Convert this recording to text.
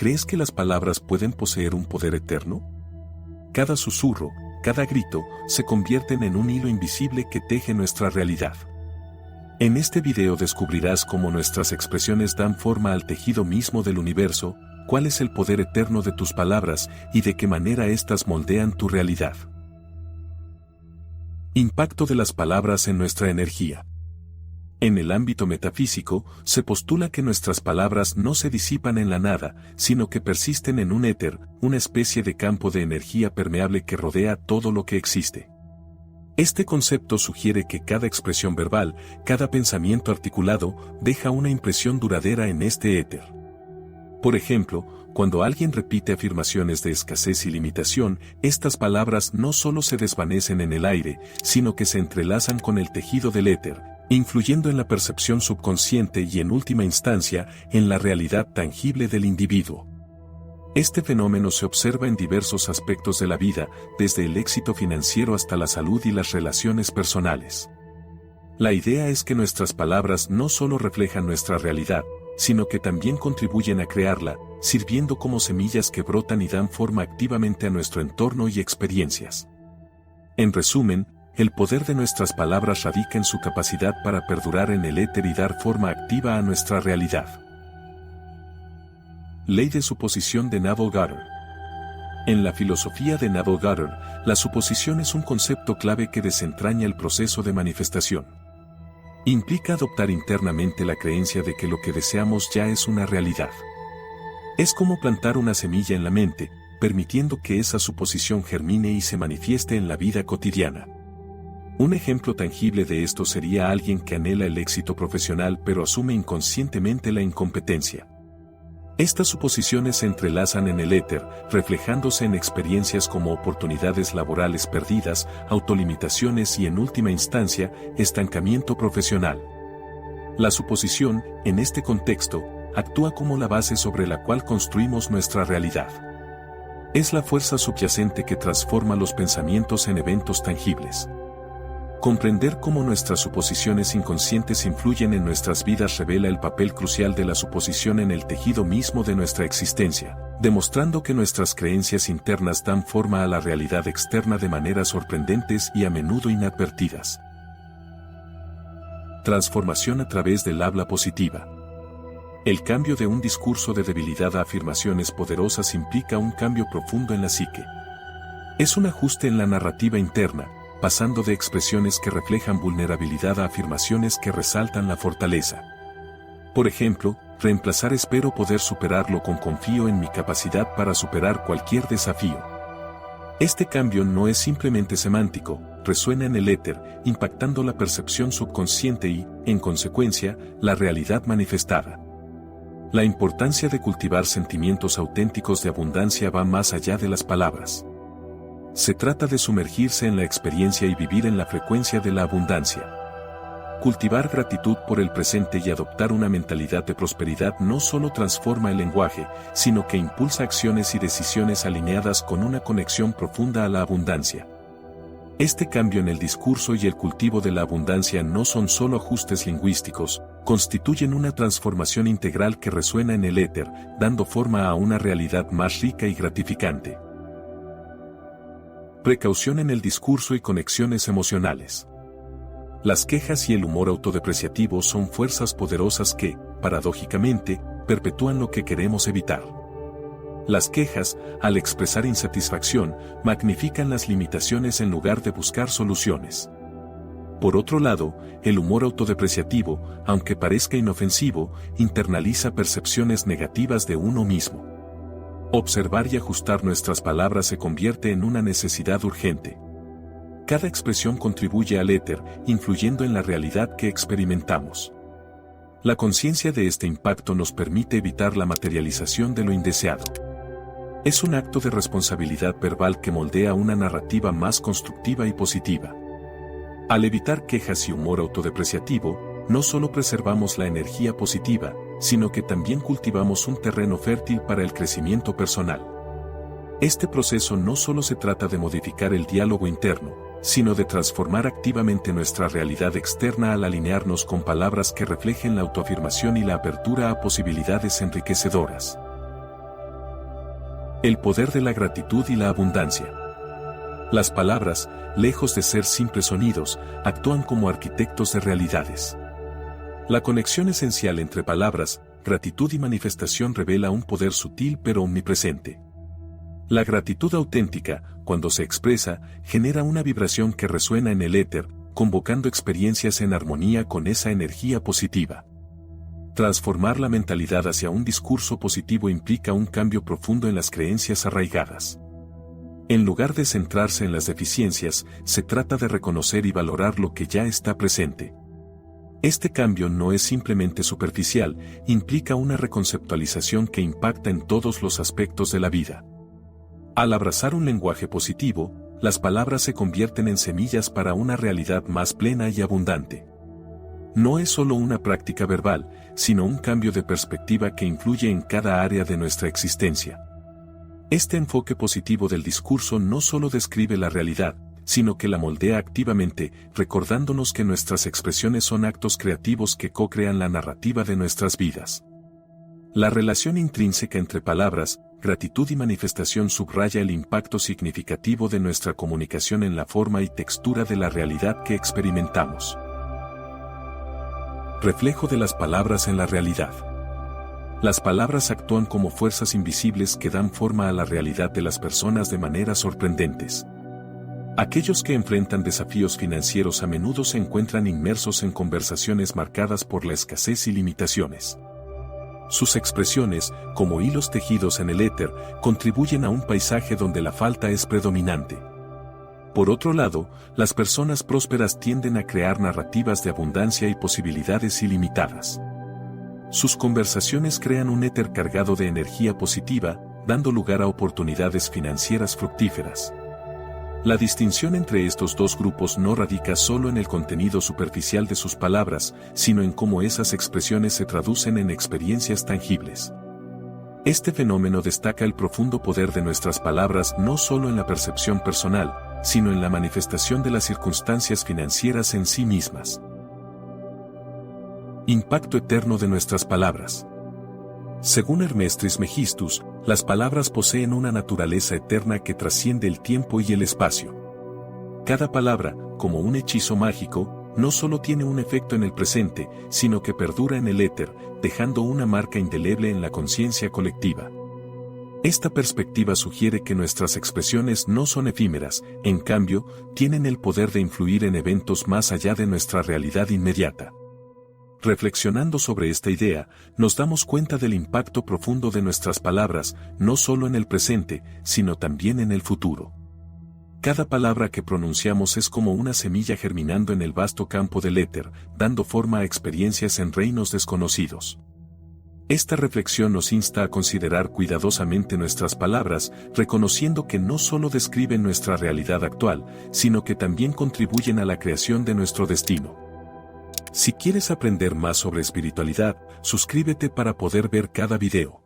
¿crees que las palabras pueden poseer un poder eterno? Cada susurro, cada grito, se convierten en un hilo invisible que teje nuestra realidad. En este video descubrirás cómo nuestras expresiones dan forma al tejido mismo del universo, cuál es el poder eterno de tus palabras y de qué manera éstas moldean tu realidad. Impacto de las palabras en nuestra energía. En el ámbito metafísico, se postula que nuestras palabras no se disipan en la nada, sino que persisten en un éter, una especie de campo de energía permeable que rodea todo lo que existe. Este concepto sugiere que cada expresión verbal, cada pensamiento articulado, deja una impresión duradera en este éter. Por ejemplo, cuando alguien repite afirmaciones de escasez y limitación, estas palabras no solo se desvanecen en el aire, sino que se entrelazan con el tejido del éter, influyendo en la percepción subconsciente y en última instancia, en la realidad tangible del individuo. Este fenómeno se observa en diversos aspectos de la vida, desde el éxito financiero hasta la salud y las relaciones personales. La idea es que nuestras palabras no solo reflejan nuestra realidad, sino que también contribuyen a crearla, sirviendo como semillas que brotan y dan forma activamente a nuestro entorno y experiencias. En resumen, el poder de nuestras palabras radica en su capacidad para perdurar en el éter y dar forma activa a nuestra realidad. Ley de suposición de Neville-Goddard. En la filosofía de Neville-Goddard, la suposición es un concepto clave que desentraña el proceso de manifestación. Implica adoptar internamente la creencia de que lo que deseamos ya es una realidad. Es como plantar una semilla en la mente, permitiendo que esa suposición germine y se manifieste en la vida cotidiana. Un ejemplo tangible de esto sería alguien que anhela el éxito profesional pero asume inconscientemente la incompetencia. Estas suposiciones se entrelazan en el éter, reflejándose en experiencias como oportunidades laborales perdidas, autolimitaciones y en última instancia, estancamiento profesional. La suposición, en este contexto, actúa como la base sobre la cual construimos nuestra realidad. Es la fuerza subyacente que transforma los pensamientos en eventos tangibles. Comprender cómo nuestras suposiciones inconscientes influyen en nuestras vidas revela el papel crucial de la suposición en el tejido mismo de nuestra existencia, demostrando que nuestras creencias internas dan forma a la realidad externa de maneras sorprendentes y a menudo inadvertidas. Transformación a través del habla positiva. El cambio de un discurso de debilidad a afirmaciones poderosas implica un cambio profundo en la psique. Es un ajuste en la narrativa interna, pasando de expresiones que reflejan vulnerabilidad a afirmaciones que resaltan la fortaleza. Por ejemplo, reemplazar espero poder superarlo con confío en mi capacidad para superar cualquier desafío. Este cambio no es simplemente semántico, resuena en el éter, impactando la percepción subconsciente y, en consecuencia, la realidad manifestada. La importancia de cultivar sentimientos auténticos de abundancia va más allá de las palabras. Se trata de sumergirse en la experiencia y vivir en la frecuencia de la abundancia. Cultivar gratitud por el presente y adoptar una mentalidad de prosperidad no solo transforma el lenguaje, sino que impulsa acciones y decisiones alineadas con una conexión profunda a la abundancia. Este cambio en el discurso y el cultivo de la abundancia no son solo ajustes lingüísticos, constituyen una transformación integral que resuena en el éter, dando forma a una realidad más rica y gratificante. Precaución en el discurso y conexiones emocionales. Las quejas y el humor autodepreciativo son fuerzas poderosas que, paradójicamente, perpetúan lo que queremos evitar. Las quejas, al expresar insatisfacción, magnifican las limitaciones en lugar de buscar soluciones. Por otro lado, el humor autodepreciativo, aunque parezca inofensivo, internaliza percepciones negativas de uno mismo. Observar y ajustar nuestras palabras se convierte en una necesidad urgente. Cada expresión contribuye al éter, influyendo en la realidad que experimentamos. La conciencia de este impacto nos permite evitar la materialización de lo indeseado. Es un acto de responsabilidad verbal que moldea una narrativa más constructiva y positiva. Al evitar quejas y humor autodepreciativo, no solo preservamos la energía positiva, sino que también cultivamos un terreno fértil para el crecimiento personal. Este proceso no solo se trata de modificar el diálogo interno, sino de transformar activamente nuestra realidad externa al alinearnos con palabras que reflejen la autoafirmación y la apertura a posibilidades enriquecedoras. El poder de la gratitud y la abundancia. Las palabras, lejos de ser simples sonidos, actúan como arquitectos de realidades. La conexión esencial entre palabras, gratitud y manifestación revela un poder sutil pero omnipresente. La gratitud auténtica, cuando se expresa, genera una vibración que resuena en el éter, convocando experiencias en armonía con esa energía positiva. Transformar la mentalidad hacia un discurso positivo implica un cambio profundo en las creencias arraigadas. En lugar de centrarse en las deficiencias, se trata de reconocer y valorar lo que ya está presente. Este cambio no es simplemente superficial, implica una reconceptualización que impacta en todos los aspectos de la vida. Al abrazar un lenguaje positivo, las palabras se convierten en semillas para una realidad más plena y abundante. No es solo una práctica verbal, sino un cambio de perspectiva que influye en cada área de nuestra existencia. Este enfoque positivo del discurso no solo describe la realidad, sino que la moldea activamente, recordándonos que nuestras expresiones son actos creativos que co-crean la narrativa de nuestras vidas. La relación intrínseca entre palabras, gratitud y manifestación subraya el impacto significativo de nuestra comunicación en la forma y textura de la realidad que experimentamos. Reflejo de las palabras en la realidad. Las palabras actúan como fuerzas invisibles que dan forma a la realidad de las personas de maneras sorprendentes. Aquellos que enfrentan desafíos financieros a menudo se encuentran inmersos en conversaciones marcadas por la escasez y limitaciones. Sus expresiones, como hilos tejidos en el éter, contribuyen a un paisaje donde la falta es predominante. Por otro lado, las personas prósperas tienden a crear narrativas de abundancia y posibilidades ilimitadas. Sus conversaciones crean un éter cargado de energía positiva, dando lugar a oportunidades financieras fructíferas. La distinción entre estos dos grupos no radica solo en el contenido superficial de sus palabras, sino en cómo esas expresiones se traducen en experiencias tangibles. Este fenómeno destaca el profundo poder de nuestras palabras no solo en la percepción personal, sino en la manifestación de las circunstancias financieras en sí mismas. Impacto eterno de nuestras palabras. Según Hermes Trismegistus, las palabras poseen una naturaleza eterna que trasciende el tiempo y el espacio. Cada palabra, como un hechizo mágico, no solo tiene un efecto en el presente, sino que perdura en el éter, dejando una marca indeleble en la conciencia colectiva. Esta perspectiva sugiere que nuestras expresiones no son efímeras, en cambio, tienen el poder de influir en eventos más allá de nuestra realidad inmediata. Reflexionando sobre esta idea, nos damos cuenta del impacto profundo de nuestras palabras, no solo en el presente, sino también en el futuro. Cada palabra que pronunciamos es como una semilla germinando en el vasto campo del éter, dando forma a experiencias en reinos desconocidos. Esta reflexión nos insta a considerar cuidadosamente nuestras palabras, reconociendo que no solo describen nuestra realidad actual, sino que también contribuyen a la creación de nuestro destino. Si quieres aprender más sobre espiritualidad, suscríbete para poder ver cada video.